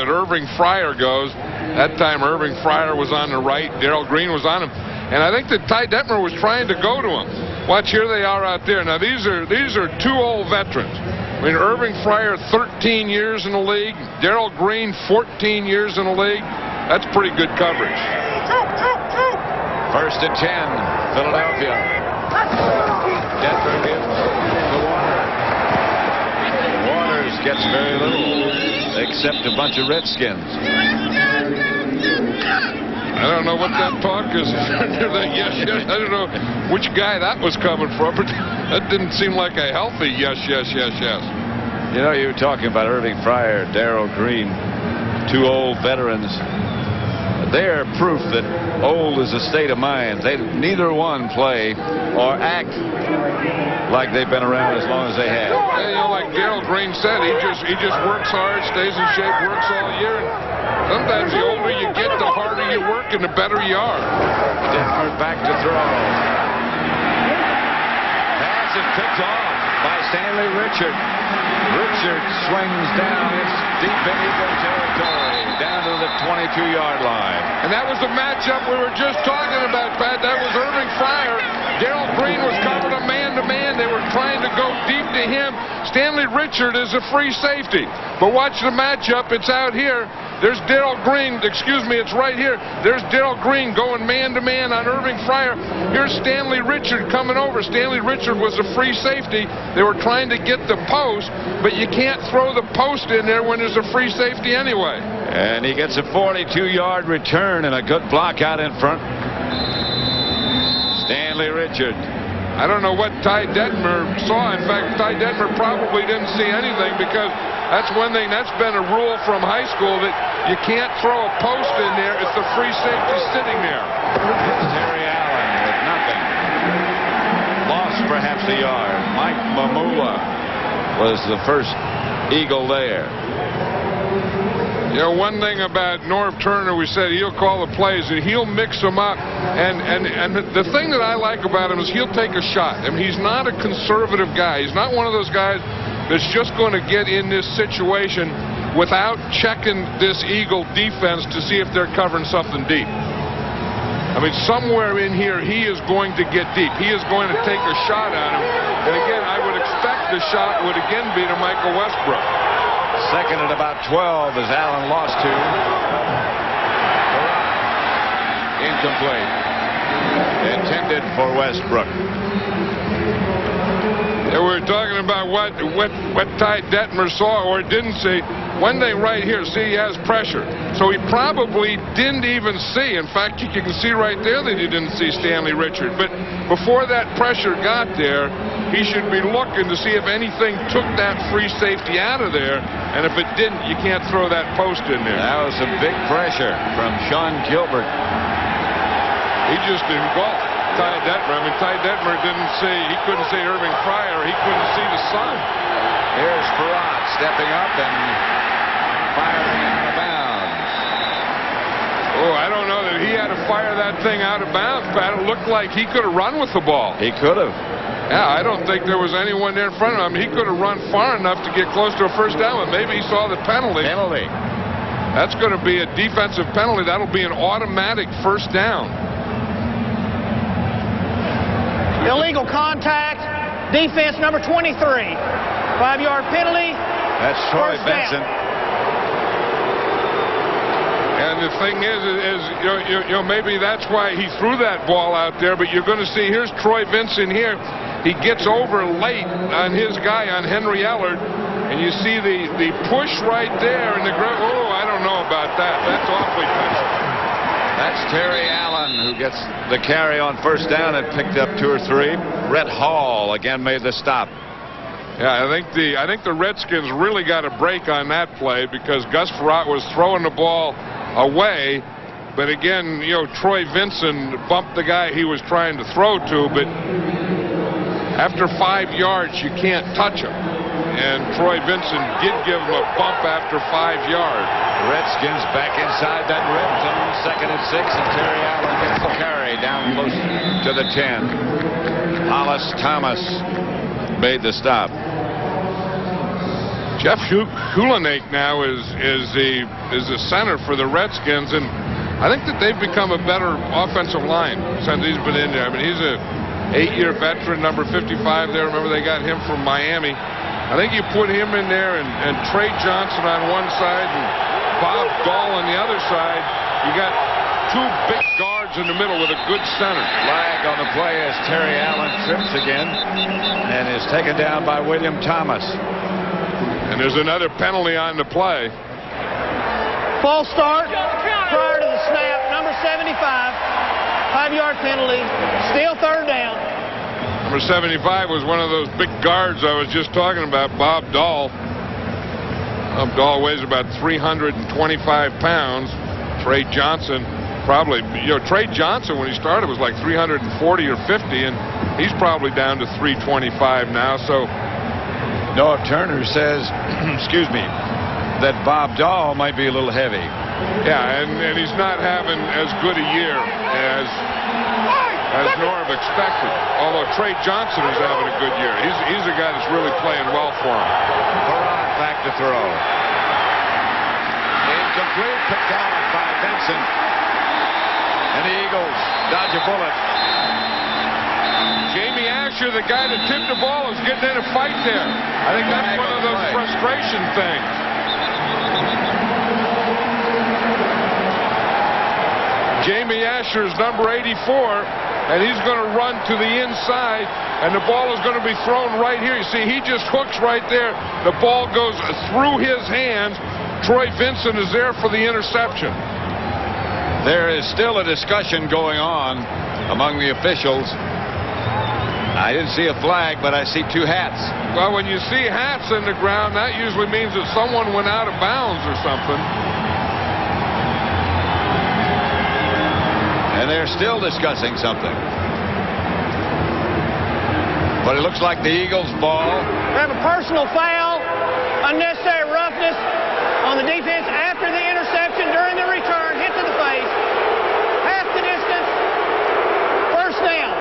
that Irving Fryer goes. That time Irving Fryer was on the right. Darrell Green was on him. And I think that Ty Detmer was trying to go to him. Watch, here they are out there. Now these are two old veterans. I mean, Irving Fryer 13 years in the league. Darrell Green 14 years in the league. That's pretty good coverage. 1st and 10, Philadelphia. Detmer gives to Warner. Waters gets very little, except a bunch of Redskins. I don't know what that talk is. Yes, yes. I don't know which guy that was coming from, but that didn't seem like a healthy yes, yes, yes, yes. You know, you were talking about Irving Fryer, Darrell Green, two old veterans. They're proof that old is a state of mind. They neither one play or act like they've been around as long as they have. Yeah, you know, like Darrell Green said, he just works hard, stays in shape, works all year. And sometimes the older you get, the harder you work, and the better you are. Detmer back to throw. Pass is picked off by Stanley Richard. Richard swings down. It's deep in Eagle territory, down to the 22-yard line. And that was the matchup we were just talking about, Pat. That was Irving Fryer. Darrell Green was covered a man-to-man. They were trying to go deep to him. Stanley Richard is a free safety. But watch the matchup. It's out here. There's Darrell Green. Excuse me, it's right here. There's Darrell Green going man-to-man on Irving Fryer. Here's Stanley Richard coming over. Stanley Richard was a free safety. They were trying to get the post, but you can't throw the post in there when there's a free safety anyway. And he gets a 42-yard return and a good block out in front. Stanley Richard. I don't know what Ty Detmer saw. In fact, Ty Detmer probably didn't see anything, because that's been a rule from high school that you can't throw a post in there if the free safety sitting there. Here's Terry Allen with nothing. Lost perhaps a yard. Mike Mamula was the first Eagle there. You know, one thing about Norv Turner, we said he'll call the plays and he'll mix them up. And the thing that I like about him is he'll take a shot. I mean, he's not a conservative guy. He's not one of those guys that's just going to get in this situation without checking this Eagle defense to see if they're covering something deep. I mean, somewhere in here, he is going to get deep. He is going to take a shot at him. And again, I would expect the shot would again be to Michael Westbrook. Second at about 12 as Allen lost to. Incomplete. Intended for Westbrook. Yeah, we were talking about what Ty Detmer saw or didn't see. One thing right here, see, he has pressure. So he probably didn't even see. In fact, you can see right there that he didn't see Stanley Richard. But before that pressure got there, he should be looking to see if anything took that free safety out of there. And if it didn't, you can't throw that post in there. That was some big pressure from Sean Gilbert. He just engulfed Ty Detmer. I mean, Ty Detmer he couldn't see Irving Fryer. He couldn't see the sun. Here's Farad stepping up and firing out of bounds. Oh, I don't know that he had to fire that thing out of bounds, Pat. It looked like he could have run with the ball. He could have. Yeah, I don't think there was anyone there in front of him. He could have run far enough to get close to a first down, but maybe he saw the penalty. That's going to be a defensive penalty. That'll be an automatic first down. Illegal contact. Defense number 23. 5-yard penalty. That's Troy Benson. And the thing is you know, maybe that's why he threw that ball out there. But you're going to see, here's Troy Vincent here. He gets over late on his guy, on Henry Ellard. And you see the push right there. And oh, I don't know about that. That's awfully touchy. That's Terry Allen who gets the carry on first down and picked up 2 or 3. Rhett Hall again made the stop. Yeah, I think the Redskins really got a break on that play, because Gus Frerotte was throwing the ball away. But again, you know, Troy Vincent bumped the guy he was trying to throw to, but after 5 yards, you can't touch him. And Troy Vincent did give him a bump after 5 yards. Redskins back inside that red zone. 2nd and 6, and Terry Allen gets the carry down close to the 10. Hollis Thomas made the stop. Jeff Kulinek now is the center for the Redskins, and I think that they've become a better offensive line since he's been in there. I mean, he's a 8-year veteran, number 55 there. Remember, they got him from Miami. I think you put him in there and Trey Johnson on one side and Bob Dahl on the other side. You got two big guards in the middle with a good center. Flag on the play as Terry Allen trips again and is taken down by William Thomas. And there's another penalty on the play. False start prior to the snap, number 75. 5-yard penalty, still third down. Number 75 was one of those big guards I was just talking about, Bob Dahl. Bob Dahl weighs about 325 pounds. Trey Johnson, probably, Trey Johnson when he started was like 340 or 50, and he's probably down to 325 now. So Noah Turner says, excuse me, that Bob Dahl might be a little heavy. yeah, and he's not having as good a year as Norv expected. Although Trey Johnson is having a good year. He's a guy that's really playing well for him. Perron back to throw. Incomplete, picked off by Benson. And the Eagles dodge a bullet. Jamie Asher, the guy that tipped the ball, is getting in a fight there. I think that's one of those frustration things. Jamie Asher is number 84, and he's going to run to the inside, and the ball is going to be thrown right here. You see, he just hooks right there. The ball goes through his hands. Troy Vincent is there for the interception. There is still a discussion going on among the officials. I didn't see a flag, but I see two hats. Well, when you see hats in the ground, that usually means that someone went out of bounds or something. And they're still discussing something. But it looks like the Eagles' ball. We have a personal foul, unnecessary roughness on the defense after the interception during the return, hit to the face, half the distance, first down.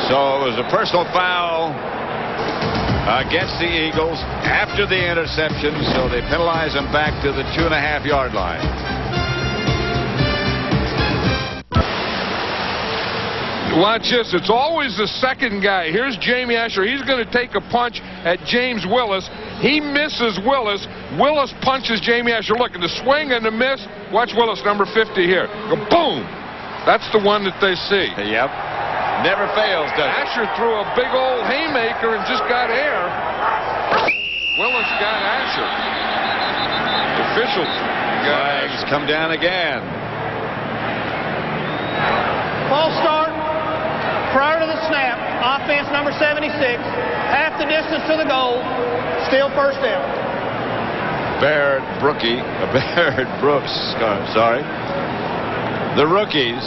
So it was a personal foul against the Eagles after the interception, so they penalize them back to the 2.5-yard line. Watch this. It's always the second guy. Here's Jamie Asher. He's going to take a punch at James Willis. He misses Willis. Willis punches Jamie Asher. Look at the swing and the miss. Watch Willis, number 50 here. Go boom. That's the one that they see. Yep. Never fails, does it? Asher threw a big old haymaker and just got air. Willis got Asher. The officials got Flags come down again. False start prior to the snap. Offense number 76. Half the distance to the goal. Still first down. Barrett Brooks, sorry. The rookies,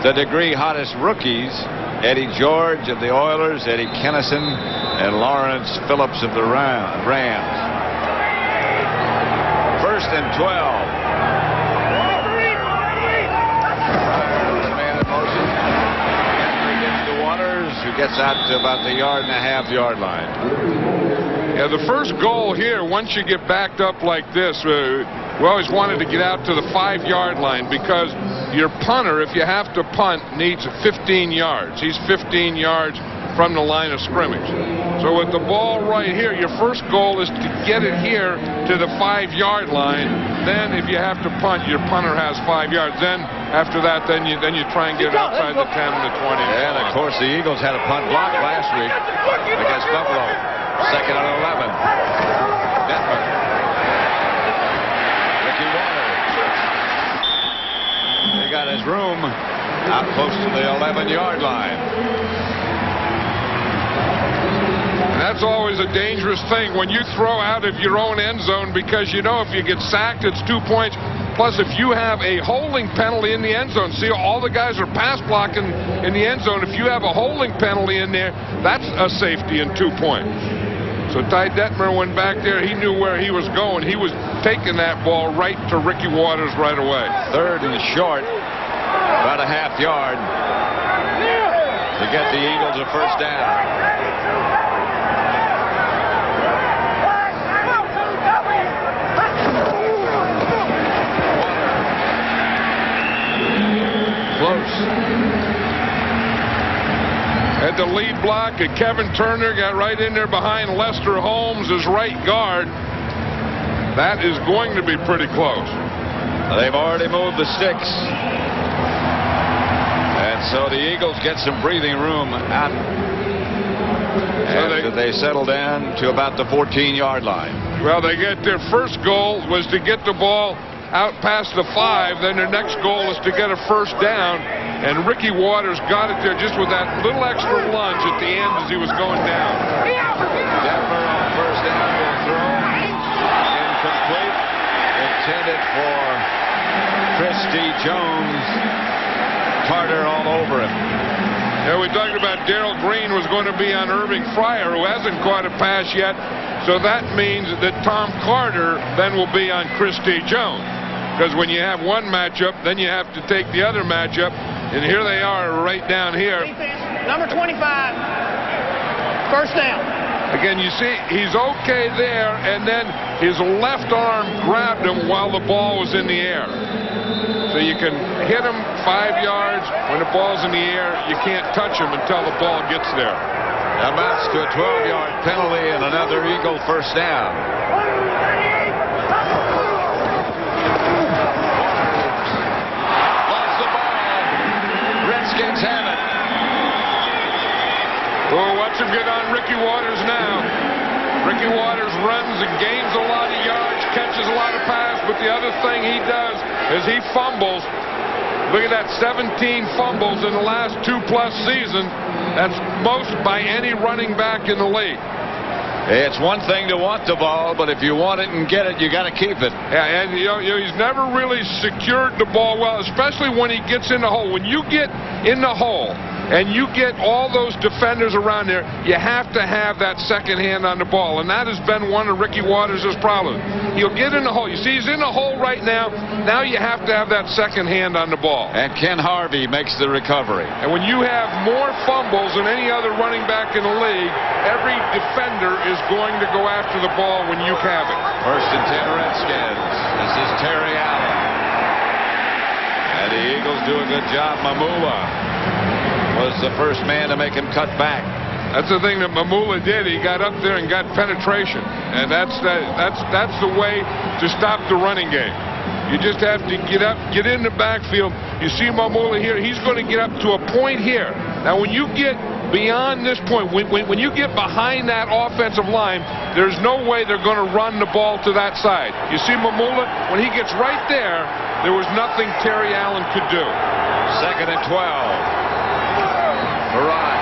the degree hottest rookies, Eddie George of the Oilers, Eddie Kennison, and Lawrence Phillips of the Rams. 1st and 12. Who gets out to about the 1.5-yard line. Yeah, the first goal here, once you get backed up like this, we always wanted to get out to the 5-yard line because your punter, if you have to punt, needs 15 yards. He's 15 yards from the line of scrimmage. So with the ball right here, your first goal is to get it here to the 5-yard line. Then if you have to punt, your punter has 5 yards. Then after that, then you try and get it outside the 10 and the 20. And of course the Eagles had a punt block last week against Buffalo. 2nd and 11. Detmer. Ricky Waters. He got his room out close to the 11-yard line. And that's always a dangerous thing when you throw out of your own end zone, because you know if you get sacked, it's 2 points. Plus, if you have a holding penalty in the end zone, see, all the guys are pass blocking in the end zone. If you have a holding penalty in there, that's a safety and 2 points. So Ty Detmer went back there. He knew where he was going. He was taking that ball right to Ricky Waters right away. 3rd and short, about a half yard to get the Eagles a first down. the lead block, and Kevin Turner got right in there behind Lester Holmes as right guard. That is going to be pretty close. They've already moved the sticks. And so the Eagles get some breathing room out after they settle down to about the 14-yard line. Well, they get their first goal was to get the ball out past the 5. Then their next goal is to get a first down. And Ricky Waters got it there just with that little extra lunge at the end as he was going down. Denver on first down will throw. Incomplete. Intended for Christy Jones. Carter all over him. Yeah, we talked about Darrell Green was going to be on Irving Fryer, who hasn't caught a pass yet. So that means that Tom Carter then will be on Christy Jones. Because when you have one matchup, then you have to take the other matchup. And here they are right down here. Defense, number 25. First down. Again, you see, he's okay there, and then his left arm grabbed him while the ball was in the air. So you can hit him 5 yards. When the ball's in the air, you can't touch him until the ball gets there. Amounts to a 12-yard penalty and another Eagle first down. Lost the ball. Redskins have it. Oh, watch him get on Ricky Waters now. Ricky Waters runs and gains a lot of yards, catches a lot of passes, but the other thing he does is he fumbles. Look at that, 17 fumbles in the last 2+ seasons. That's most by any running back in the league. It's one thing to want the ball, but if you want it and get it, you got to keep it. Yeah, and you know, he's never really secured the ball well, especially when he gets in the hole. When you get in the hole and you get all those defenders around there, you have to have that second hand on the ball, and that has been one of Ricky Waters' problems. He'll get in the hole. You see, he's in the hole right now. Now you have to have that second hand on the ball. And Ken Harvey makes the recovery. And when you have more fumbles than any other running back in the league, every defender is going to go after the ball when you have it. First and 10 Redskins. This is Terry Allen. And the Eagles do a good job. Mamula was the first man to make him cut back. That's the thing that Mamula did. He got up there and got penetration, and that's the way to stop the running game. You just have to get up, get in the backfield. You see Mamula here. He's going to get up to a point here. Now, when you get beyond this point, when you get behind that offensive line, there's no way they're going to run the ball to that side. You see Mamula, when he gets right there, there was nothing Terry Allen could do. Second and 12. Farad.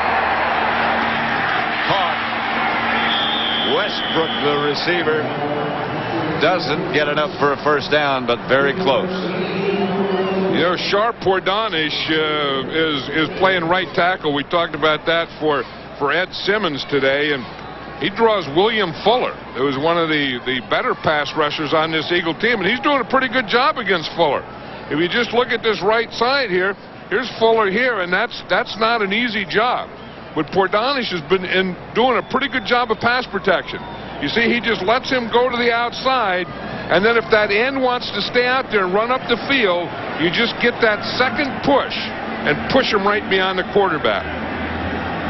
Caught. Westbrook, the receiver, doesn't get enough for a first down, but very close. You know, Sharp Pordanish is playing right tackle. We talked about that for Ed Simmons today, and he draws William Fuller, who was one of the better pass rushers on this Eagle team, and he's doing a pretty good job against Fuller. If you just look at this right side here, here's Fuller here, and that's not an easy job. But Pordanish has been doing a pretty good job of pass protection. You see, he just lets him go to the outside, and then if that end wants to stay out there and run up the field, you just get that second push and push him right beyond the quarterback.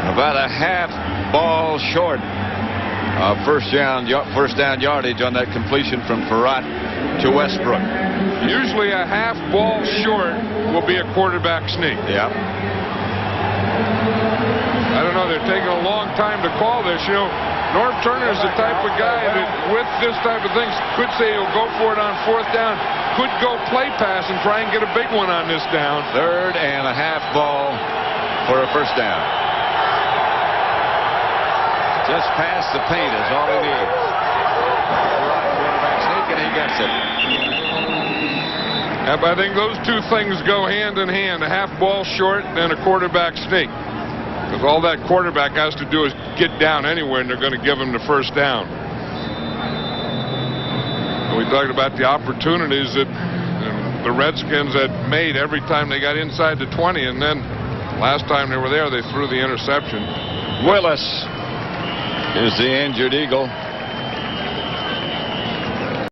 About a half ball short of first down yardage on that completion from Farad to Westbrook. Usually a half ball short will be a quarterback sneak. Yeah. I don't know. They're taking a long time to call this. You know, Norm Turner is the type of guy that with this type of things could say he'll go for it on fourth down, could go play pass and try and get a big one on this down. Third and a half ball for a first down. Just past the paint is all he needs. Quarterback sneak, and he gets it. I think those two things go hand in hand, a half ball short and a quarterback sneak. Because all that quarterback has to do is get down anywhere, and they're going to give him the first down. And we talked about the opportunities that the Redskins had made every time they got inside the 20, and then last time they were there, they threw the interception. Willis is the injured Eagle.